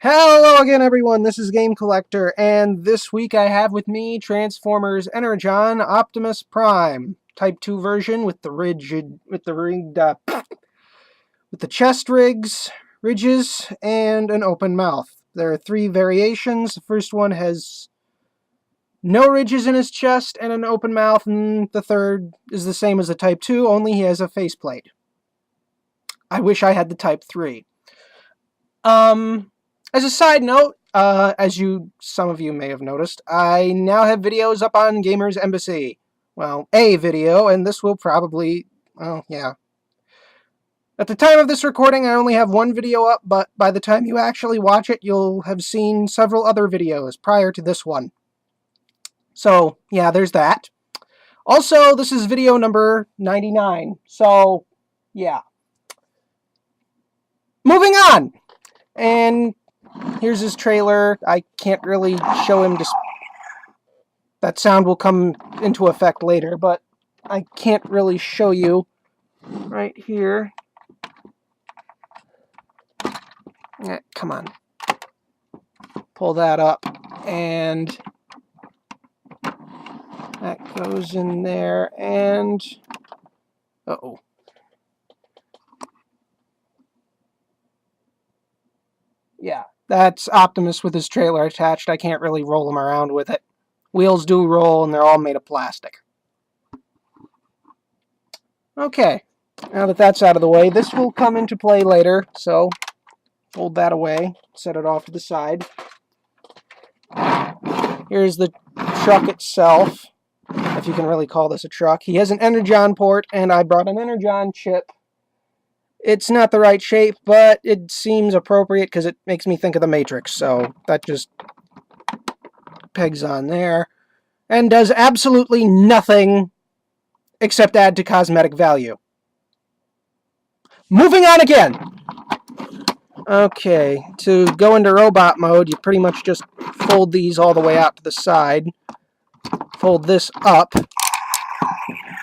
Hello again, everyone. This is Game Collector, and this week I have with me Transformers Energon Optimus Prime Type 2 version with the chest ridges, and an open mouth. There are three variations. The first one has no ridges in his chest and an open mouth, and the third is the same as the Type 2, only he has a faceplate. I wish I had the Type 3. As a side note, as some of you may have noticed, I now have videos up on Gamers Embassy. Well, a video, and this will probably, well, yeah. At the time of this recording, I only have one video up, but by the time you actually watch it, you'll have seen several other videos prior to this one. So, yeah, there's that. Also, this is video number 99, so, yeah. Moving on! And here's his trailer. I can't really show him. That sound will come into effect later, but I can't really show you right here. Come on. Pull that up, and that goes in there, and uh-oh. Yeah, that's Optimus with his trailer attached. I can't really roll him around with it. Wheels do roll, and they're all made of plastic. Okay, now that that's out of the way, this will come into play later, so fold that away, set it off to the side. Here's the truck itself, if you can really call this a truck. He has an Energon port, and I brought an Energon chip. It's not the right shape, but it seems appropriate because it makes me think of the Matrix, so that just pegs on there. And does absolutely nothing except add to cosmetic value. Moving on again! Okay, to go into robot mode, you pretty much just fold these all the way out to the side. Fold this up.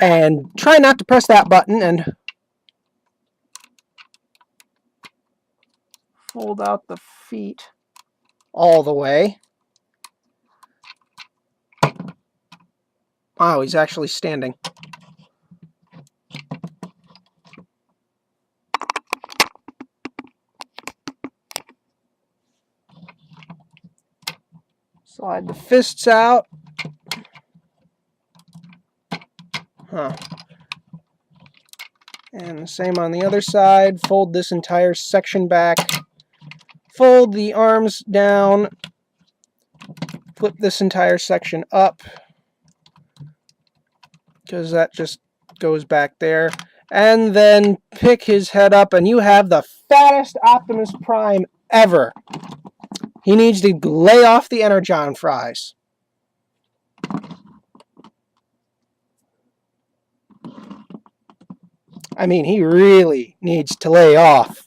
And try not to press that button, and fold out the feet all the way. Wow, he's actually standing. Slide the fists out. Huh. And the same on the other side. Fold this entire section back. Fold the arms down. Flip this entire section up, because that just goes back there. And then pick his head up, and you have the fattest Optimus Prime ever. He needs to lay off the Energon fries. I mean, he really needs to lay off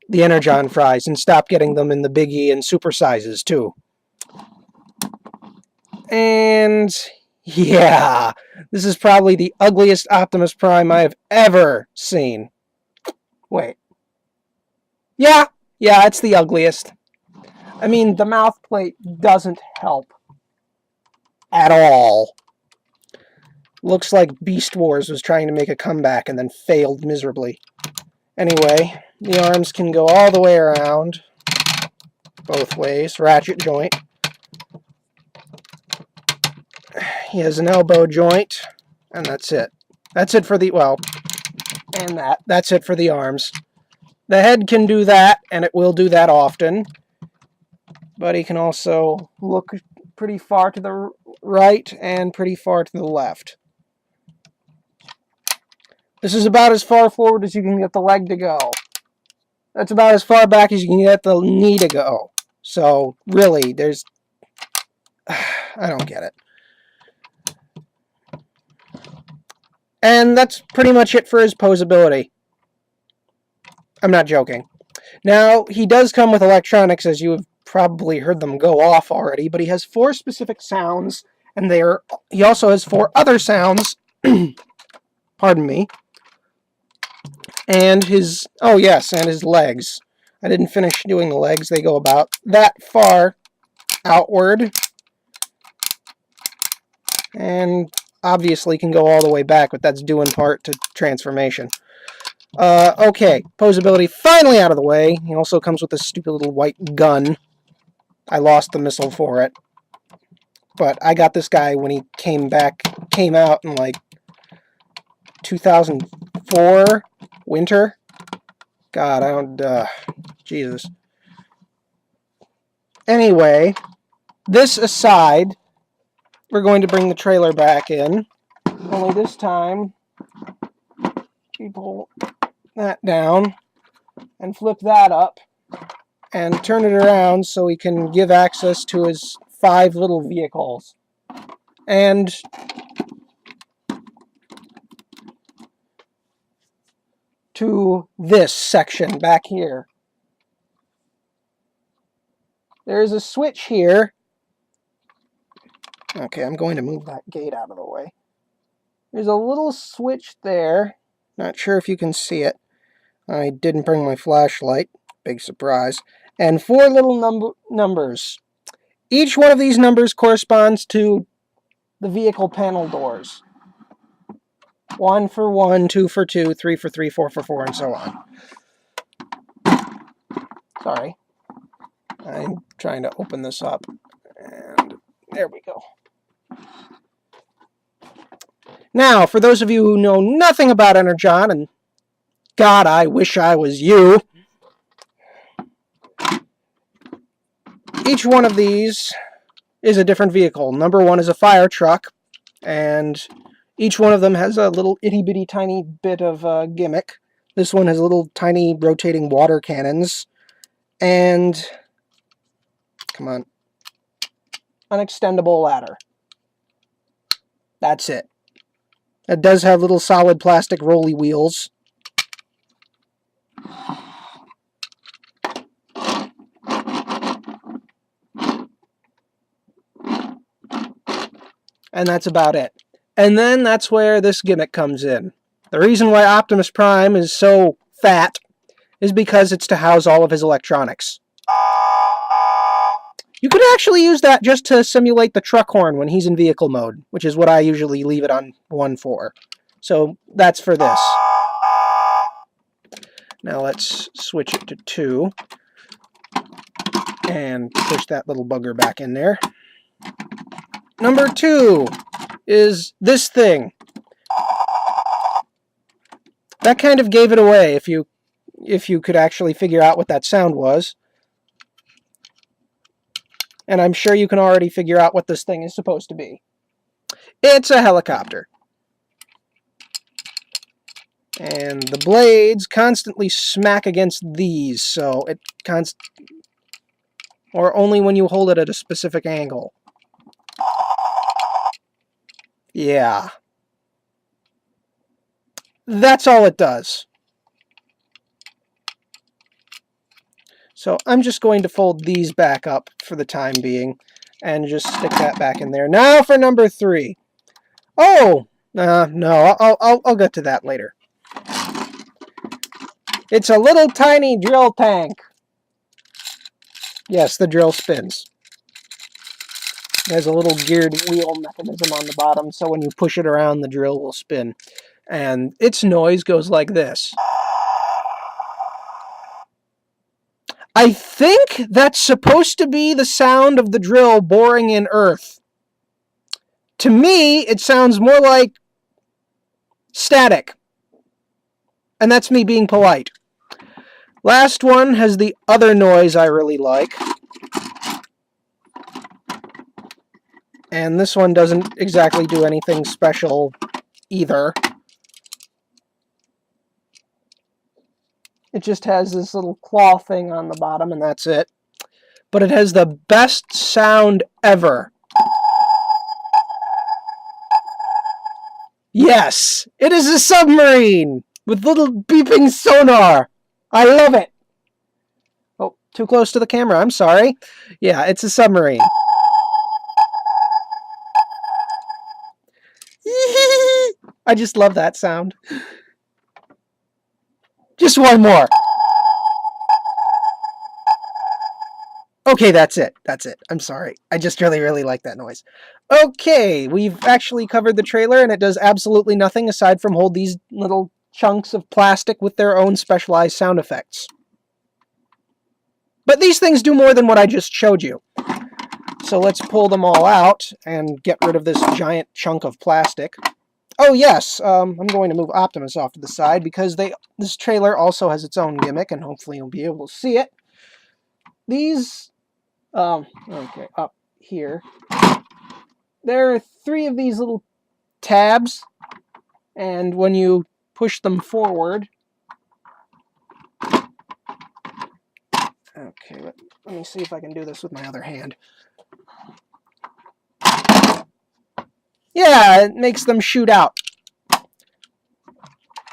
the Energon fries and stop getting them in the Big E and super sizes, too. And yeah, this is probably the ugliest Optimus Prime I have ever seen. Wait. Yeah, it's the ugliest. I mean, the mouth plate doesn't help at all. Looks like Beast Wars was trying to make a comeback and then failed miserably. Anyway, the arms can go all the way around, both ways, ratchet joint. He has an elbow joint, and that's it. That's it for the, well, and that's it for the arms. The head can do that, and it will do that often. But he can also look pretty far to the right and pretty far to the left. This is about as far forward as you can get the leg to go. That's about as far back as you can get the knee to go. So, really, there's... I don't get it. And that's pretty much it for his posability. I'm not joking. Now, he does come with electronics, as you have probably heard them go off already, but he has 4 specific sounds, and he also has 4 other sounds, pardon me, and his, oh yes, and his legs. I didn't finish doing the legs. They go about that far outward. And obviously can go all the way back, but that's due in part to transformation. Okay, posability finally out of the way. He also comes with this stupid little white gun. I lost the missile for it. But I got this guy when he came out in like 2004 winter. God, I don't, Jesus. Anyway, this aside, we're going to bring the trailer back in. Only this time, we pull that down and flip that up and turn it around so we can give access to his 5 little vehicles. And to this section back here. There's a switch here. Okay, I'm going to move that gate out of the way. There's a little switch there. Not sure if you can see it. I didn't bring my flashlight. Big surprise. And 4 little numbers. Each one of these numbers corresponds to the vehicle panel doors. 1 for 1, 2 for 2, 3 for 3, 4 for 4, and so on. Sorry. I'm trying to open this up. And there we go. Now, for those of you who know nothing about Energon, and God, I wish I was you, each one of these is a different vehicle. Number 1 is a fire truck, and each one of them has a little itty-bitty tiny bit of gimmick. This one has little tiny rotating water cannons, and, come on, an extendable ladder. That's it. It does have little solid plastic rolly wheels. And that's about it. And then that's where this gimmick comes in. The reason why Optimus Prime is so fat is because it's to house all of his electronics. You could actually use that just to simulate the truck horn when he's in vehicle mode, which is what I usually leave it on 1 for. So that's for this. Now let's switch it to 2 and push that little bugger back in there. Number 2 is this thing. That kind of gave it away if you could actually figure out what that sound was. And I'm sure you can already figure out what this thing is supposed to be. It's a helicopter. And the blades constantly smack against these, so it or only when you hold it at a specific angle. Yeah. That's all it does. So I'm just going to fold these back up for the time being and just stick that back in there. Now for number 3. Oh! No, I'll get to that later. It's a little tiny drill tank. Yes, the drill spins. It has a little geared wheel mechanism on the bottom, so when you push it around, the drill will spin. And its noise goes like this. I think that's supposed to be the sound of the drill boring in earth. To me, it sounds more like static. And that's me being polite. Last one has the other noise I really like. And this one doesn't exactly do anything special either. It just has this little claw thing on the bottom, and that's it. But it has the best sound ever. Yes, it is a submarine with little beeping sonar. I love it. Oh, too close to the camera. I'm sorry. Yeah, it's a submarine. I just love that sound. Just one more. Okay, that's it. That's it. I'm sorry. I just really, really like that noise. Okay, we've actually covered the trailer, and it does absolutely nothing aside from hold these little chunks of plastic with their own specialized sound effects. But these things do more than what I just showed you. So let's pull them all out and get rid of this giant chunk of plastic. Oh yes, I'm going to move Optimus off to the side because this trailer also has its own gimmick, and hopefully you'll be able to see it. These, okay, up here. There are 3 of these little tabs, and when you push them forward... Okay, let me see if I can do this with my other hand. Yeah, it makes them shoot out.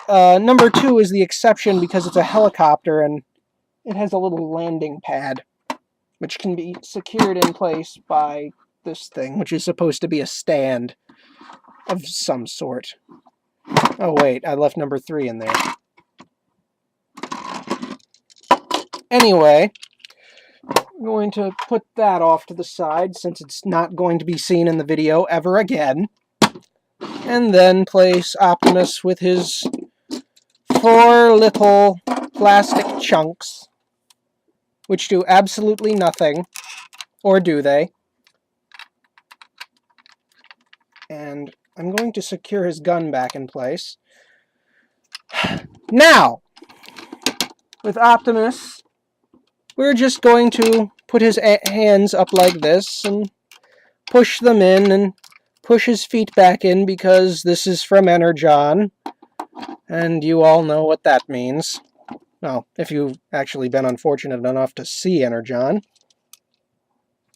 Number 2 is the exception because it's a helicopter and it has a little landing pad, which can be secured in place by this thing, which is supposed to be a stand of some sort. Oh wait, I left number 3 in there. Anyway, I'm going to put that off to the side since it's not going to be seen in the video ever again. And then place Optimus with his 4 little plastic chunks, which do absolutely nothing. Or do they? And I'm going to secure his gun back in place. Now, with Optimus, we're just going to put his hands up like this and push them in and push his feet back in because this is from Energon. And you all know what that means. Well, if you've actually been unfortunate enough to see Energon.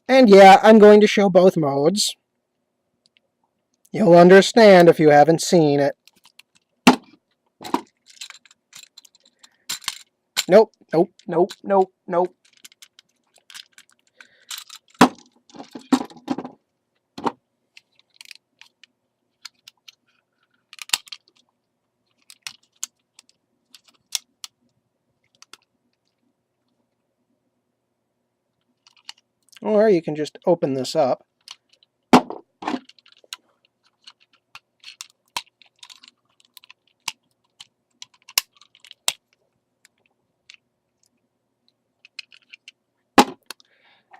And yeah, I'm going to show both modes. You'll understand if you haven't seen it. Nope, nope, nope, nope, nope. Or you can just open this up.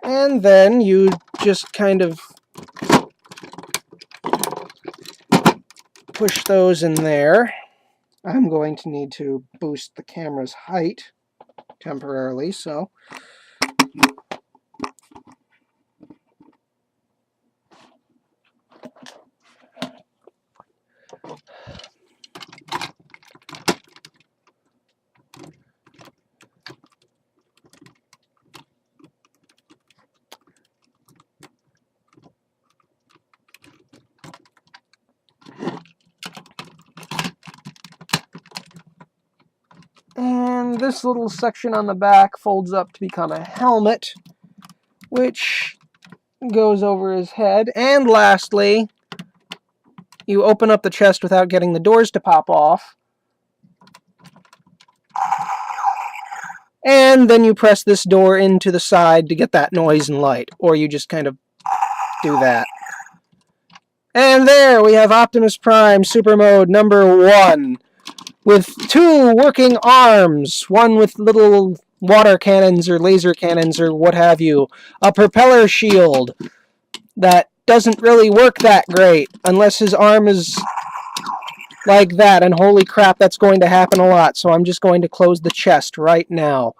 And then you just kind of push those in there. I'm going to need to boost the camera's height temporarily, so... And this little section on the back folds up to become a helmet, which goes over his head. And lastly, you open up the chest without getting the doors to pop off. And then you press this door into the side to get that noise and light. Or you just kind of do that. And there we have Optimus Prime Super Mode number 1. With 2 working arms, one with little water cannons or laser cannons or what have you, a propeller shield that doesn't really work that great unless his arm is like that, and holy crap, that's going to happen a lot, so I'm just going to close the chest right now.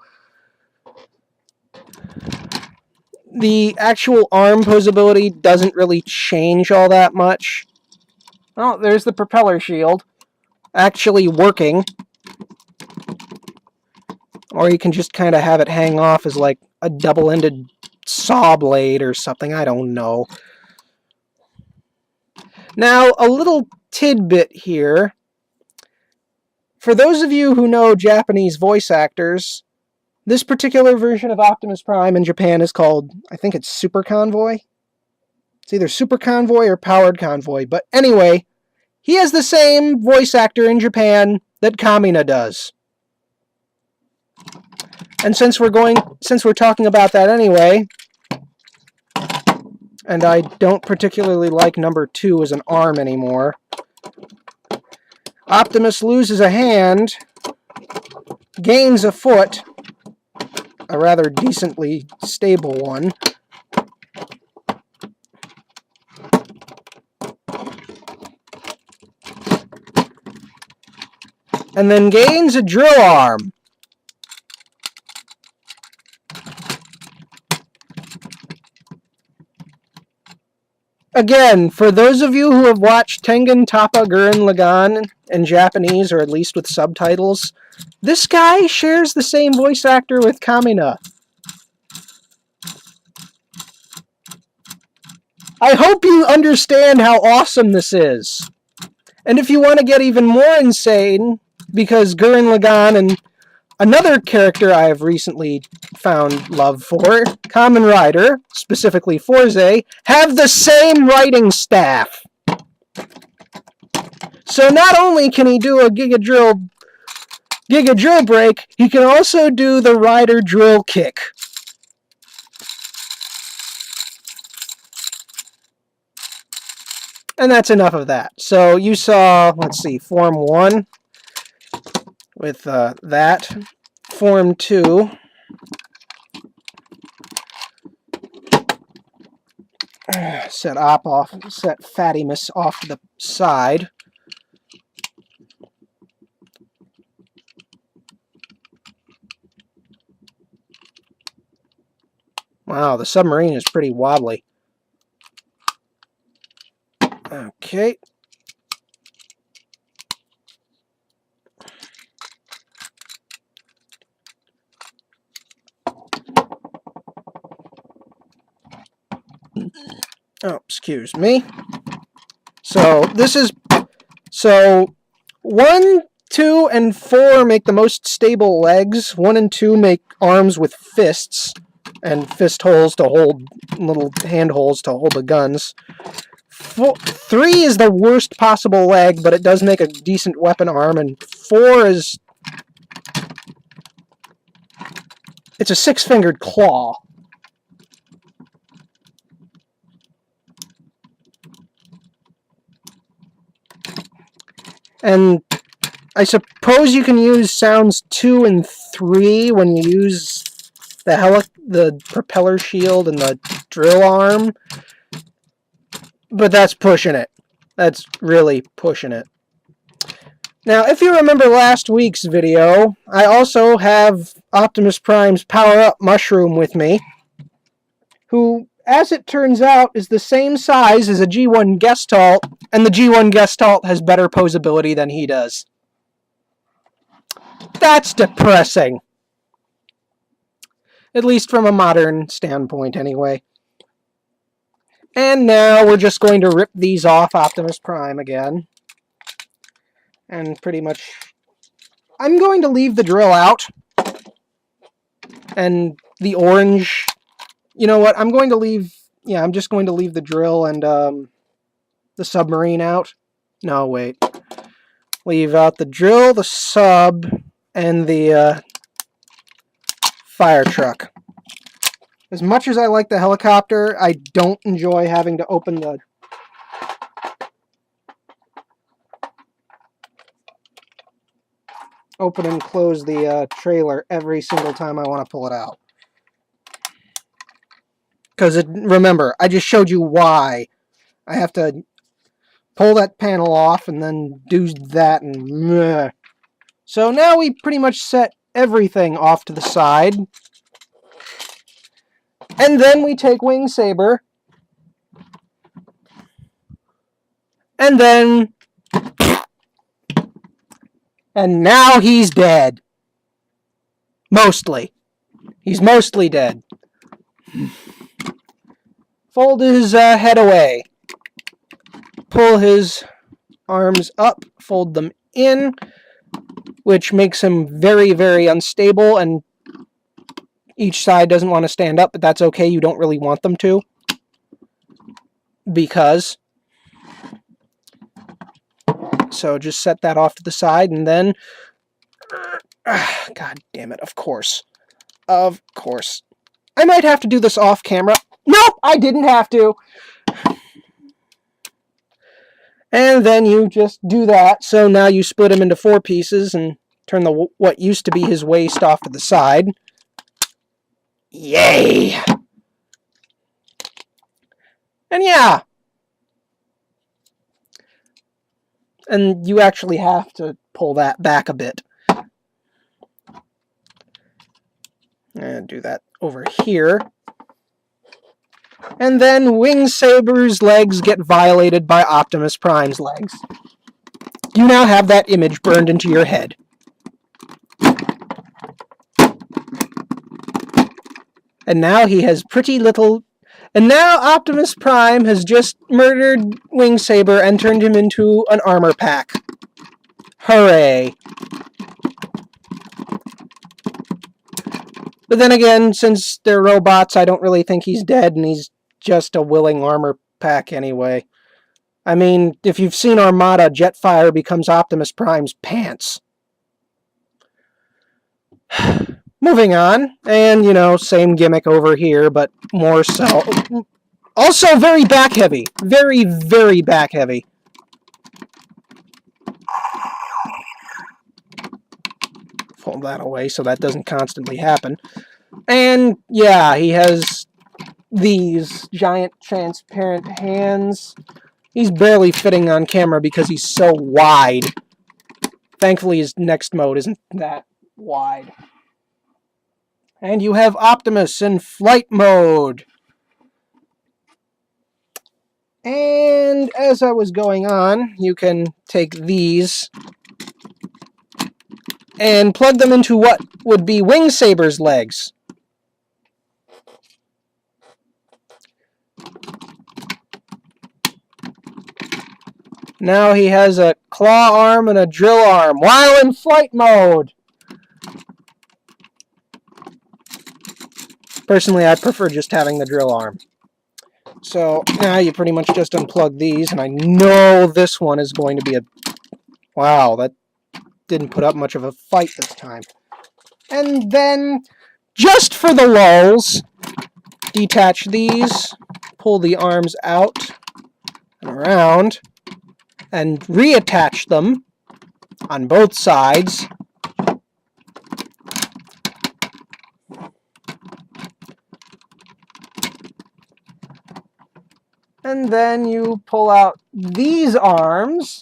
The actual arm posability doesn't really change all that much. Oh, there's the propeller shield actually working. Or you can just kind of have it hang off as like a double-ended saw blade or something. I don't know. Now, a little tidbit here. For those of you who know Japanese voice actors, this particular version of Optimus Prime in Japan is called, I think it's Super Convoy. It's either Super Convoy or Powered Convoy. But anyway, he has the same voice actor in Japan that Kamina does. And since we're talking about that anyway, and I don't particularly like number 2 as an arm anymore, Optimus loses a hand, gains a foot, a rather decently stable one, and then gains a drill arm. Again, for those of you who have watched Tengen Toppa Gurren Lagann in Japanese, or at least with subtitles, this guy shares the same voice actor with Kamina. I hope you understand how awesome this is. And if you want to get even more insane, because Gurren Lagann and another character I have recently found love for, Kamen Rider, specifically Forze, have the same writing staff. So not only can he do a Giga Drill break, he can also do the Rider drill kick. And that's enough of that. So you saw, let's see, Form 1 with that. Form 2. Set Fattimus off to the side. Wow, the submarine is pretty wobbly. Okay. Oh, excuse me. So 1, 2, and 4 make the most stable legs. 1 and 2 make arms with fists and fist holes to hold, little hand holes to hold the guns. 3 is the worst possible leg, but it does make a decent weapon arm, and 4 is... it's a 6-fingered claw. And I suppose you can use sounds 2 and 3 when you use the propeller shield and the drill arm. But that's pushing it. That's really pushing it. Now, if you remember last week's video, I also have Optimus Prime's power-up mushroom with me, who, as it turns out, is the same size as a G1 Gestalt, and the G1 Gestalt has better posability than he does. That's depressing. At least from a modern standpoint, anyway. And now we're just going to rip these off Optimus Prime again. And pretty much... I'm going to leave the drill out. And the orange... You know what? I'm going to leave... Yeah, I'm just going to leave the drill and the submarine out. No, wait. Leave out the drill, the sub, and the fire truck. As much as I like the helicopter, I don't enjoy having to open and close the trailer every single time I want to pull it out. Because, remember, I just showed you why. I have to pull that panel off and then do that and... Meh. So now we pretty much set everything off to the side. And then we take Wing Saber. And then... And now he's dead. Mostly. He's mostly dead. Fold his head away. Pull his arms up. Fold them in. Which makes him very, very unstable. And each side doesn't want to stand up. But that's okay. You don't really want them to. Because... So just set that off to the side, and then... God damn it, of course. Of course. I might have to do this off camera. Nope, I didn't have to. And then you just do that. So now you split him into 4 pieces and turn what used to be his waist off to the side. Yay! And yeah. And you actually have to pull that back a bit. And do that over here. And then Wingsaber's legs get violated by Optimus Prime's legs. You now have that image burned into your head. And now he has pretty little... And now Optimus Prime has just murdered Wingsaber and turned him into an armor pack. Hooray. But then again, since they're robots, I don't really think he's dead, and he's just a willing armor pack anyway. I mean, if you've seen Armada, Jetfire becomes Optimus Prime's pants. Moving on, and, you know, same gimmick over here, but more so. Also very back-heavy. Very, very back-heavy. Fold that away so that doesn't constantly happen. And, yeah, he has these giant transparent hands. He's barely fitting on camera because he's so wide. Thankfully, his next mode isn't that wide. And you have Optimus in flight mode. And as I was going on, you can take these and plug them into what would be Wingsaber's legs. Now he has a claw arm and a drill arm while in flight mode. Personally, I prefer just having the drill arm. So now you pretty much just unplug these, and I know this one is going to be a... Wow, that didn't put up much of a fight this time. And then, just for the lulz, detach these, pull the arms out and around, and reattach them on both sides. And then you pull out these arms.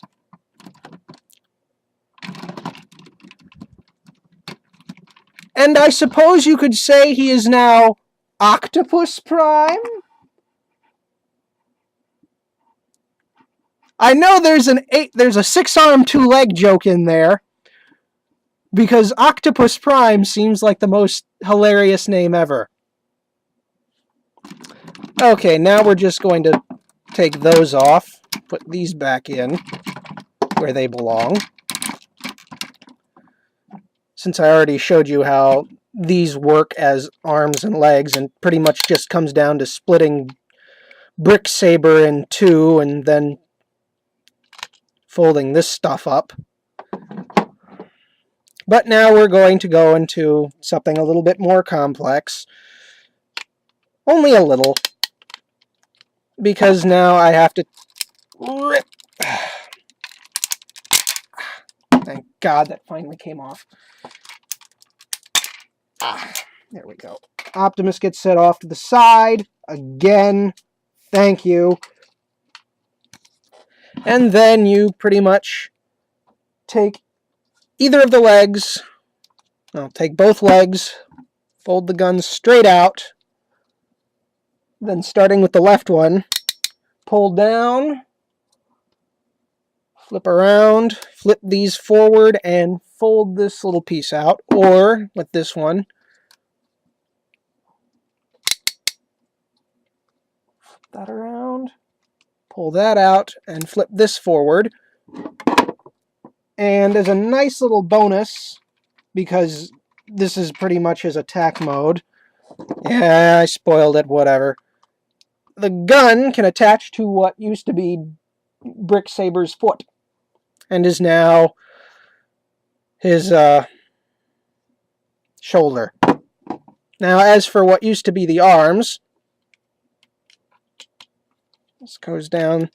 And I suppose you could say he is now Octopus Prime? I know there's a 6-arm, 2-leg joke in there, because Octopus Prime seems like the most hilarious name ever. Okay, now we're just going to take those off, put these back in where they belong. Since I already showed you how these work as arms and legs, and pretty much just comes down to splitting Bricksaber in 2 and then folding this stuff up. But now we're going to go into something a little bit more complex. Only a little. Because now I have to rip. Thank God that finally came off. There we go. Optimus gets set off to the side. Again. Thank you. And then you pretty much take either of the legs. No, take both legs. Fold the gun straight out. Then starting with the left one, pull down, flip around, flip these forward, and fold this little piece out. Or, with this one, flip that around, pull that out, and flip this forward. And as a nice little bonus, because this is pretty much his attack mode, yeah, I spoiled it, whatever. The gun can attach to what used to be Bricksaber's foot, and is now his shoulder. Now, as for what used to be the arms, this goes down.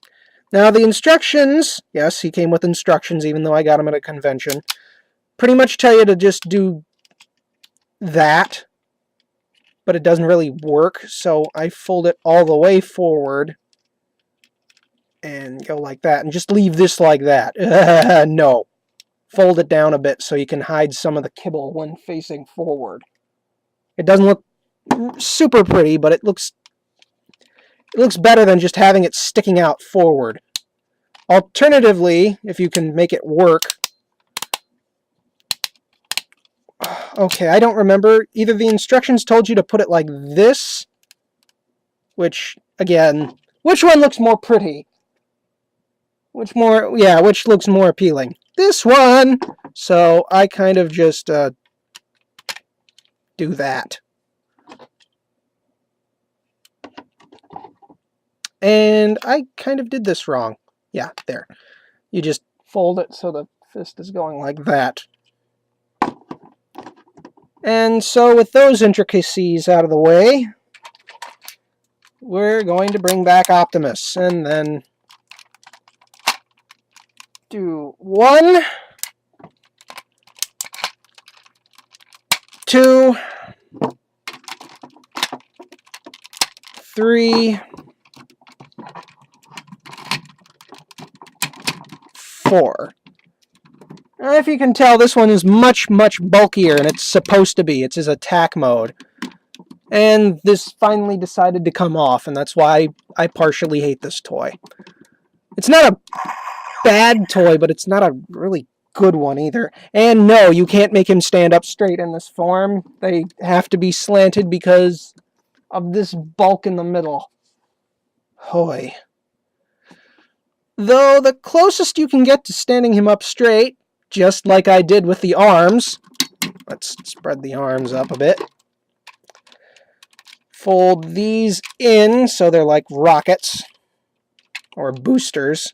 Now, the instructions, yes, he came with instructions, even though I got him at a convention, pretty much tell you to just do that, but it doesn't really work, so I fold it all the way forward and go like that, and just leave this like that. No. Fold it down a bit so you can hide some of the kibble when facing forward. It doesn't look super pretty, but it looks better than just having it sticking out forward. Alternatively, if you can make it work... Okay, I don't remember. Either the instructions told you to put it like this, which, again, which one looks more pretty? Which looks more appealing? This one! So I kind of just do that. And I kind of did this wrong. Yeah, there. You just fold it so the fist is going like that. And so with those intricacies out of the way, we're going to bring back Optimus. And then do 1, 2, 3, 4. If you can tell, this one is much, much bulkier, and it's supposed to be. It's his attack mode. And this finally decided to come off, and that's why I partially hate this toy. It's not a bad toy, but it's not a really good one either. And no, you can't make him stand up straight in this form. They have to be slanted because of this bulk in the middle. Hoy. Though the closest you can get to standing him up straight, just like I did with the arms, let's spread the arms up a bit. Fold these in so they're like rockets or boosters.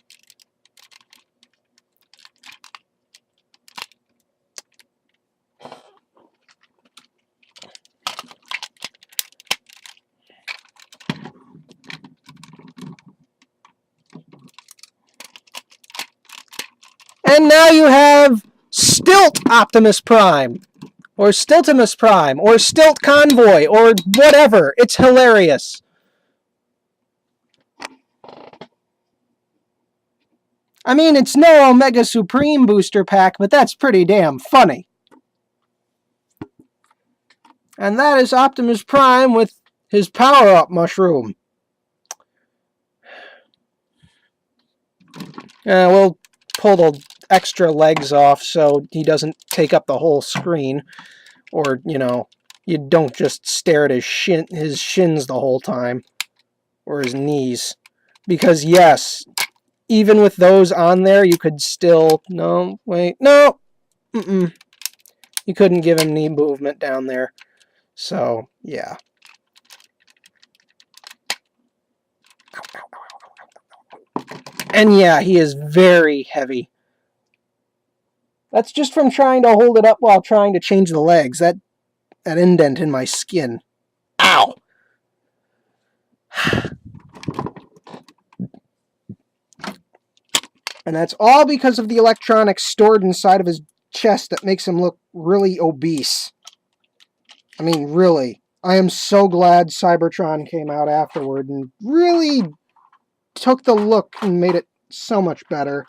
And now you have Stilt Optimus Prime, or Stiltimus Prime, or Stilt Convoy, or whatever. It's hilarious. I mean, it's no Omega Supreme booster pack, but that's pretty damn funny. And that is Optimus Prime with his power-up mushroom. We'll pull the extra legs off so he doesn't take up the whole screen. Or, you know, you don't just stare at his shins the whole time. Or his knees. Because, yes, even with those on there, you could still... No, wait, no! You couldn't give him knee movement down there. So, yeah. And yeah, he is very heavy. That's just from trying to hold it up while trying to change the legs. That indent in my skin. Ow! And that's all because of the electronics stored inside of his chest that makes him look really obese. I mean, really. I am so glad Cybertron came out afterward and really took the look and made it so much better.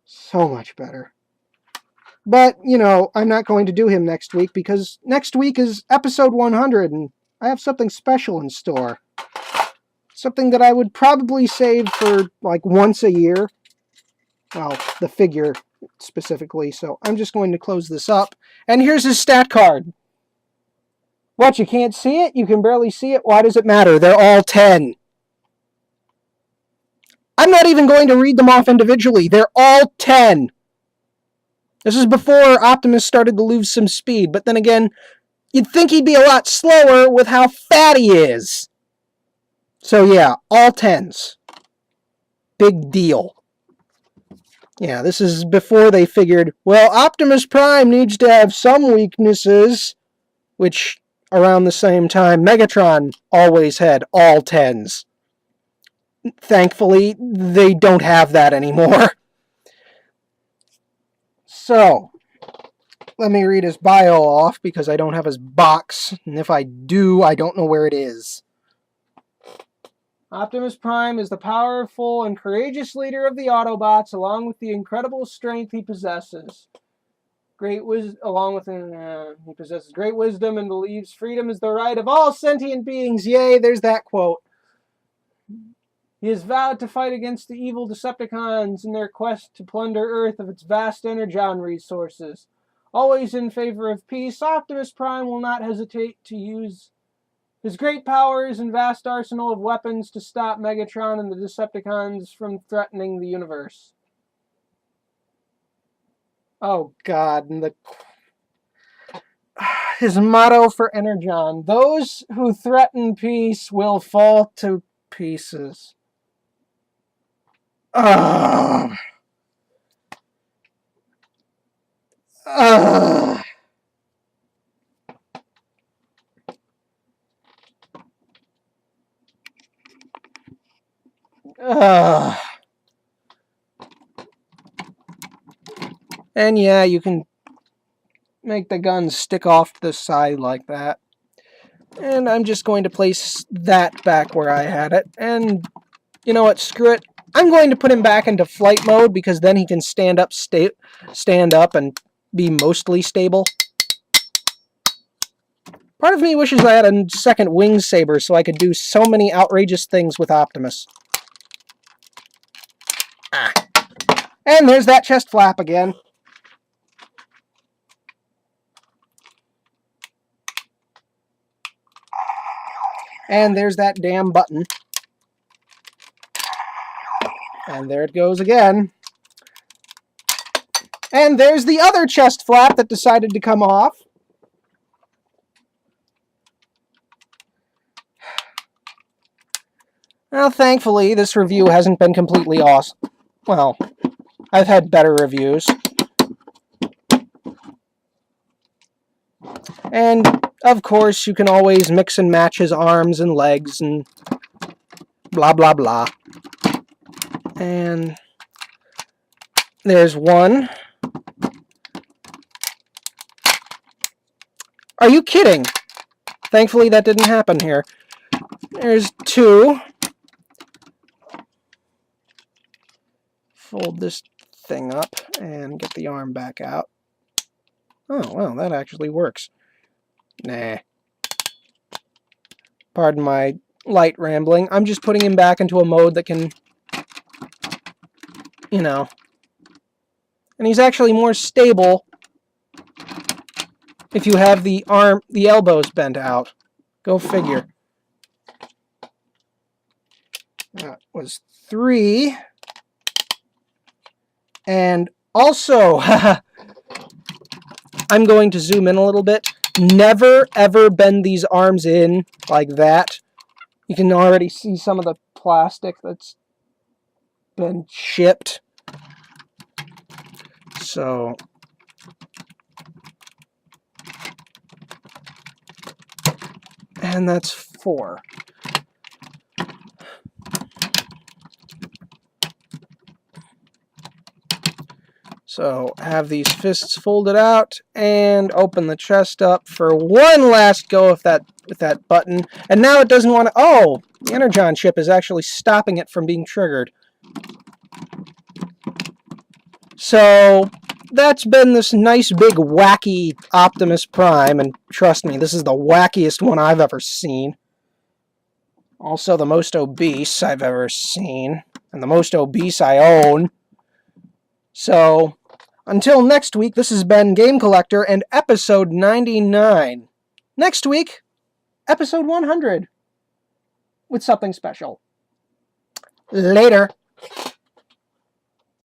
So much better. But, you know, I'm not going to do him next week because next week is episode 100 and I have something special in store. Something that I would probably save for, like, once a year. Well, the figure specifically. So I'm just going to close this up. And here's his stat card. What, you can't see it? You can barely see it? Why does it matter? They're all 10. I'm not even going to read them off individually. They're all 10. This is before Optimus started to lose some speed. But then again, you'd think he'd be a lot slower with how fat he is. So yeah, all 10s. Big deal. Yeah, this is before they figured, well, Optimus Prime needs to have some weaknesses, which around the same time, Megatron always had all 10s. Thankfully, they don't have that anymore. So, let me read his bio off because I don't have his box, and if I do, I don't know where it is. Optimus Prime is the powerful and courageous leader of the Autobots, along with the incredible strength he possesses. He possesses great wisdom and believes freedom is the right of all sentient beings. Yay, there's that quote. He has vowed to fight against the evil Decepticons in their quest to plunder Earth of its vast Energon resources. Always in favor of peace, Optimus Prime will not hesitate to use his great powers and vast arsenal of weapons to stop Megatron and the Decepticons from threatening the universe. Oh God, and his motto for Energon: those who threaten peace will fall to pieces. Ugh. Ugh. Ugh. And yeah, you can make the gun stick off to the side like that. And I'm just going to place that back where I had it. And you know what? Screw it. I'm going to put him back into flight mode because then he can stand up and be mostly stable. Part of me wishes I had a second wing saber so I could do so many outrageous things with Optimus. Ah. And there's that chest flap again. And there's that damn button. And there it goes again. And there's the other chest flap that decided to come off. Well, thankfully, this review hasn't been completely awesome. Well, I've had better reviews. And, of course, you can always mix and match his arms and legs and blah, blah, blah. And there's one. Are you kidding? Thankfully, that didn't happen here. There's two. Fold this thing up and get the arm back out. Oh, well, that actually works. Nah. Pardon my light rambling. I'm just putting him back into a mode that can, you know. And he's actually more stable if you have the elbows bent out. Go figure. That was 3. And also, I'm going to zoom in a little bit. Never, ever bend these arms in like that. You can already see some of the plastic that's been chipped. So, and that's 4. So have these fists folded out and open the chest up for one last go with that button. And now it doesn't want to... Oh, the Energon chip is actually stopping it from being triggered. So that's been this nice big wacky Optimus Prime, and trust me, this is the wackiest one I've ever seen. Also the most obese I've ever seen, and the most obese I own. So, until next week, this has been Game Collector and episode 99. Next week, episode 100, with something special. Later.